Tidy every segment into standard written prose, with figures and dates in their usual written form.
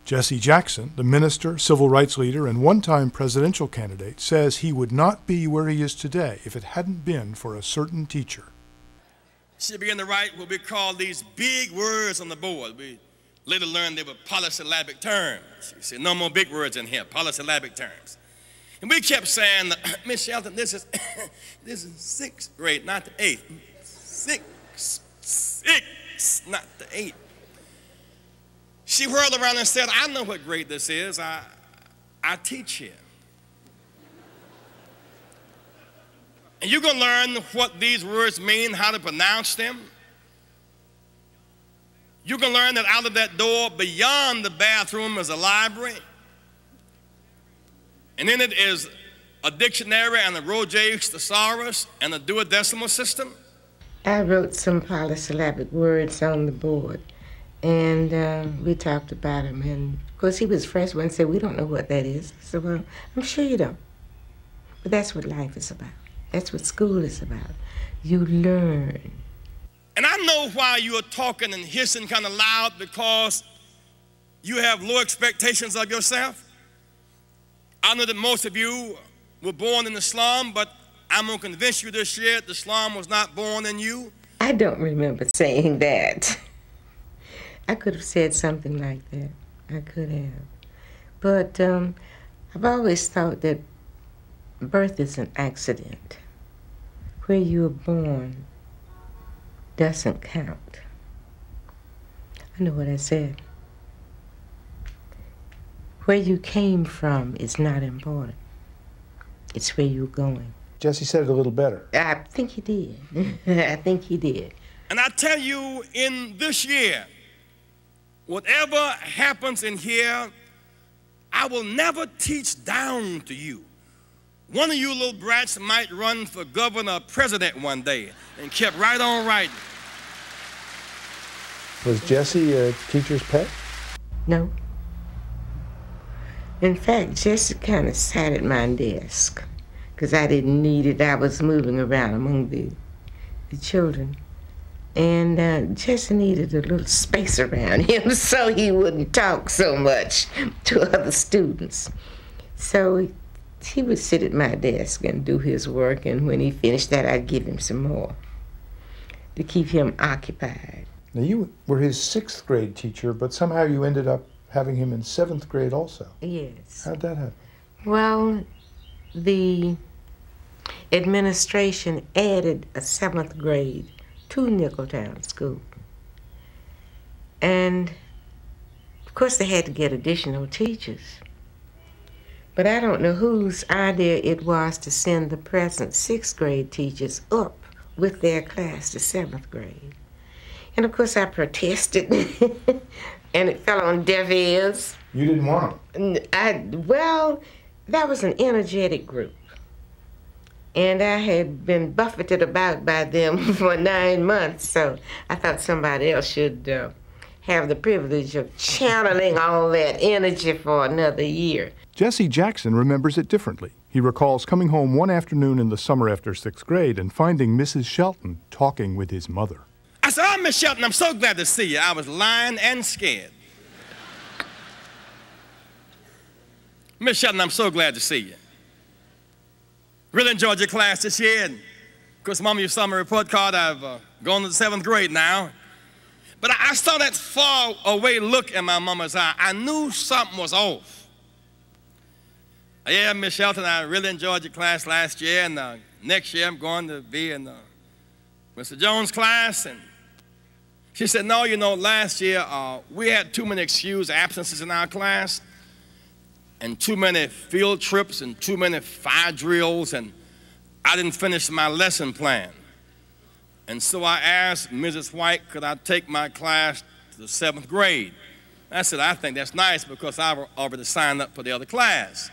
Jesse Jackson, the minister, civil rights leader, and one-time presidential candidate, says he would not be where he is today if it hadn't been for a certain teacher. She began to write what we call these big words on the board. We later learned they were polysyllabic terms. She said, no more big words in here, polysyllabic terms. And we kept saying, Miss Shelton, this is sixth grade, not the eighth. Six, not the eighth. She whirled around and said, I know what grade this is. I teach here. And you're going to learn what these words mean, how to pronounce them. You can learn that out of that door, beyond the bathroom, is a library. And in it is a dictionary and a Roget's thesaurus and a duodecimal system. I wrote some polysyllabic words on the board, and we talked about them. And of course, he was fresh one and said, we don't know what that is. I said, well, I'm sure you don't. But that's what life is about. That's what school is about. You learn. And I know why you are talking and hissing kind of loud, because you have low expectations of yourself. I know that most of you were born in the slum, but I'm going to convince you this year the slum was not born in you. I don't remember saying that. I could have said something like that. I could have. But I've always thought that birth is an accident. Where you were born doesn't count. I know what I said. Where you came from is not important. It's where you're going. Jesse said it a little better. I think he did. I think he did. And I tell you, in this year, whatever happens in here, I will never teach down to you. One of you little brats might run for governor or president one day, and kept right on writing. Was Jesse a teacher's pet? No. In fact, Jesse kind of sat at my desk because I didn't need it. I was moving around among the children. And Jesse needed a little space around him so he wouldn't talk so much to other students. So he would sit at my desk and do his work, and when he finished that, I'd give him some more to keep him occupied. Now, you were his sixth grade teacher, but somehow you ended up having him in seventh grade also. Yes. How'd that happen? Well, the administration added a seventh grade to Nicholtown School. And, of course, they had to get additional teachers. But I don't know whose idea it was to send the present sixth grade teachers up with their class to seventh grade. And, of course, I protested. And it fell on deaf ears. You didn't want them? Well, that was an energetic group. And I had been buffeted about by them for 9 months, so I thought somebody else should have the privilege of channeling all that energy for another year. Jesse Jackson remembers it differently. He recalls coming home one afternoon in the summer after sixth grade and finding Mrs. Shelton talking with his mother. I said, oh, Miss Shelton, I'm so glad to see you. I was lying and scared. Miss Shelton, I'm so glad to see you. Really enjoyed your class this year. And of course, Mama, you saw my report card. I've gone to the seventh grade now. But I saw that far away look in my mama's eye. I knew something was off. Yeah, Miss Shelton, I really enjoyed your class last year. And next year, I'm going to be in Mr. Jones' class. And she said, no, you know, last year we had too many excused absences in our class, and too many field trips and too many fire drills, and I didn't finish my lesson plan. And so I asked Mrs. White, could I take my class to the seventh grade? I said, I think that's nice because I've already signed up for the other class.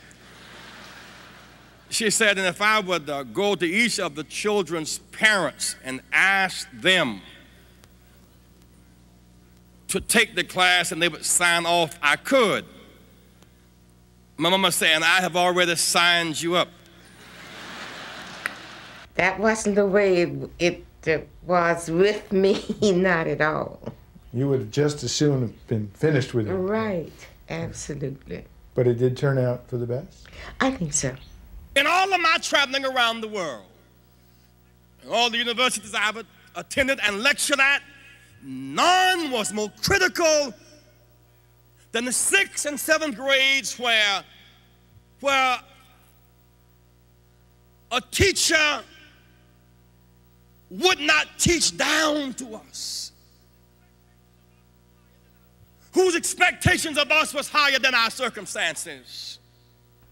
She said, and if I would go to each of the children's parents and ask them to take the class and they would sign off, I could. My mama saying, I have already signed you up. That wasn't the way it was with me, not at all. You would just as soon have been finished with it. Right. Absolutely. But it did turn out for the best? I think so. In all of my traveling around the world, all the universities I've attended and lectured at, none was more critical than the 6th and 7th grades where a teacher would not teach down to us, whose expectations of us was higher than our circumstances.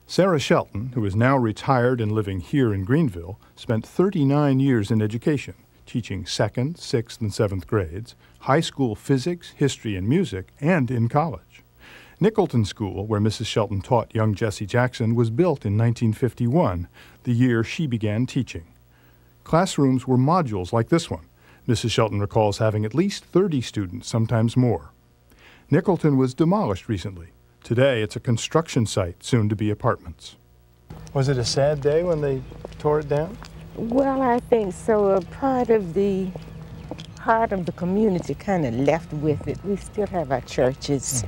Sarah Shelton, who is now retired and living here in Greenville, spent 39 years in education, teaching 2nd, 6th, and 7th grades, high school physics, history, and music, and in college. Nicholton School, where Mrs. Shelton taught young Jesse Jackson, was built in 1951, the year she began teaching. Classrooms were modules like this one. Mrs. Shelton recalls having at least 30 students, sometimes more. Nicholton was demolished recently. Today, it's a construction site, soon to be apartments. Was it a sad day when they tore it down? Well, I think so. A part of the heart of the community kind of left with it. We still have our churches.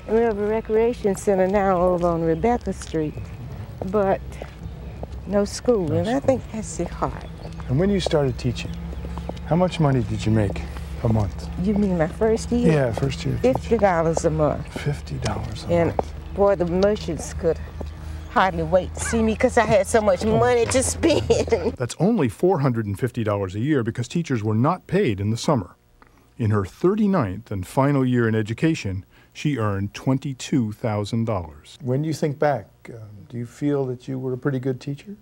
And we have a recreation center now over on Rebecca Street, but no school. And I think that's the heart. And when you started teaching, how much money did you make a month? You mean my first year? Yeah, first year. $50 a month. $50 a And month. boy, the merchants could hardly wait to see me because I had so much money to spend. That's only $450 a year because teachers were not paid in the summer. In her 39th and final year in education, she earned $22,000. When you think back, do you feel that you were a pretty good teacher?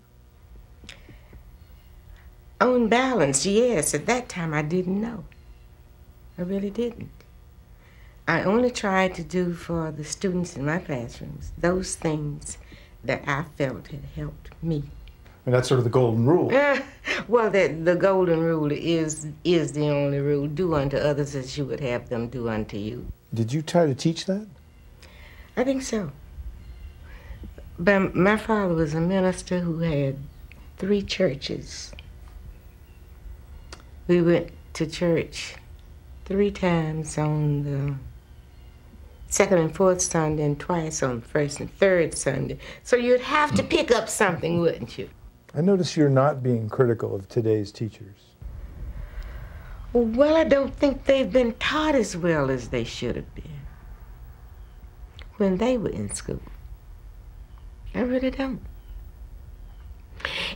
On balance, yes. At that time, I didn't know. I really didn't. I only tried to do for the students in my classrooms those things that I felt had helped me. And that's sort of the golden rule. Well, the golden rule is the only rule. Do unto others as you would have them do unto you. Did you try to teach that? I think so. But my father was a minister who had 3 churches. We went to church 3 times on the 2nd and 4th Sunday and twice on the 1st and 3rd Sunday. So you'd have to pick up something, wouldn't you? I notice you're not being critical of today's teachers. Well, I don't think they've been taught as well as they should have been when they were in school. I really don't.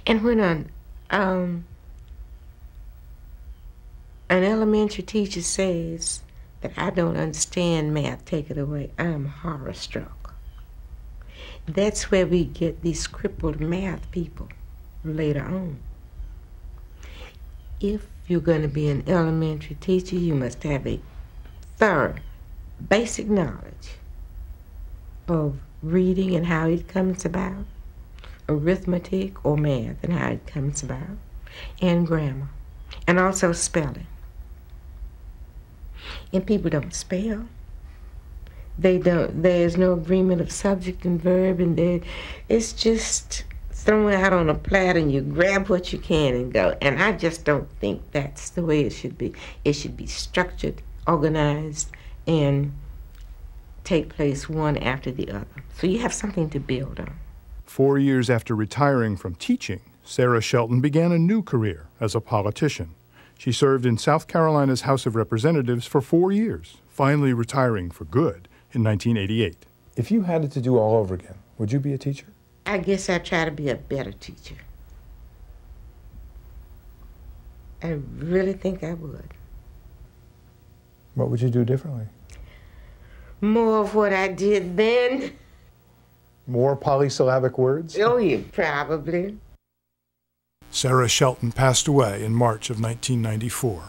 And when an elementary teacher says that I don't understand math, take it away, I'm horror-struck. That's where we get these crippled math people later on. If you're going to be an elementary teacher, you must have a thorough, basic knowledge of reading and how it comes about, arithmetic or math and how it comes about, and grammar, and also spelling. And people don't spell. There's no agreement of subject and verb, and it's just thrown out on a platter and you grab what you can and go. And I just don't think that's the way it should be. It should be structured, organized, and take place one after the other. So you have something to build on. 4 years after retiring from teaching, Sarah Shelton began a new career as a politician. She served in South Carolina's House of Representatives for 4 years, finally retiring for good in 1988. If you had it to do all over again, would you be a teacher? I guess I'd try to be a better teacher. I really think I would. What would you do differently? More of what I did then. More polysyllabic words? Oh, yeah, probably. Sarah Shelton passed away in March of 1994.